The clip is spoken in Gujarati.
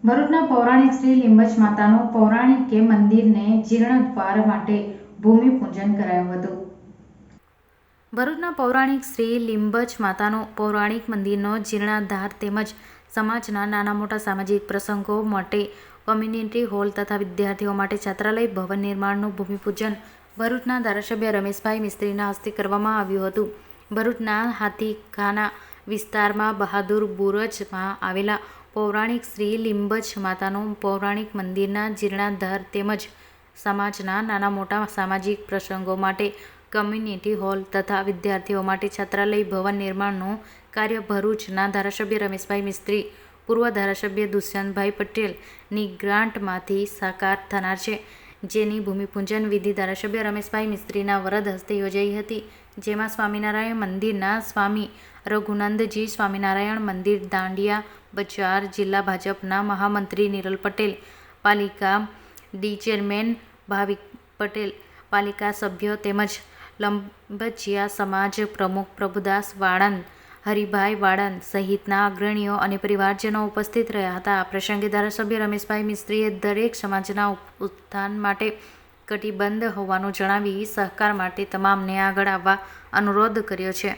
ભરૂચના પૌરાણિક શ્રી લીંબચ માતાનું પૌરાણિક મંદિરને જીર્ણોદ્ધાર માટે ભૂમિપૂજન કરાયું હતું. ભરૂચના પૌરાણિક શ્રી લીંબચ માતાનું પૌરાણિક મંદિરનો જીર્ણોદ્ધાર તેમજ સમાજના નાના મોટા સામાજિક પ્રસંગો માટે કોમ્યુનિટી હોલ તથા વિદ્યાર્થીઓ માટે છાત્રાલય ભવન નિર્માણનું ભૂમિપૂજન ભરૂચના ધારાસભ્ય રમેશભાઈ મિસ્ત્રીના હસ્તે કરવામાં આવ્યું હતું. ભરૂચના હાથીખાના વિસ્તારમાં બહાદુર બુરજમાં આવેલા પૌરાણિક શ્રી લીંબચ માતાનું પૌરાણિક મંદિરના જીર્ણોદ્ધાર તેમજ સમાજના નાના મોટા સામાજિક પ્રસંગો માટે કોમ્યુનિટી હોલ તથા વિદ્યાર્થીઓ માટે છાત્રાલય ભવન નિર્માણનું કાર્ય ભરૂચના ધારાસભ્ય રમેશભાઈ મિસ્ત્રી, પૂર્વ ધારાસભ્ય દુષ્યંતભાઈ પટેલની ગ્રાન્ટમાંથી સાકાર થનાર છે. જેની ભૂમિપૂજન વિધિ ધારાસભ્ય રમેશભાઈ મિસ્ત્રીના વરદ હસ્તે યોજાઈ હતી. જેમાં સ્વામિનારાયણ મંદિરના સ્વામી રઘુનંદજી, સ્વામિનારાયણ મંદિર દાંડિયા બજાર જિલ્લા ભાજપના મહામંત્રી નિરલ પટેલ, પાલિકા ડી ચેરમેન ભાવિક પટેલ, પાલિકા સભ્યો તેમજ લંબચિયા સમાજ પ્રમુખ પ્રભુદાસ વાળંદ, હરિભાઈ વાળંદ સહિતના અગ્રણીઓ અને પરિવારજનો ઉપસ્થિત રહ્યા હતા. આ પ્રસંગે ધારાસભ્ય રમેશભાઈ મિસ્ત્રીએ દરેક સમાજના ઉત્થાન માટે કટિબદ્ધ હોવાનું જણાવી સહકાર માટે તમામને આગળ આવવા અનુરોધ કર્યો છે.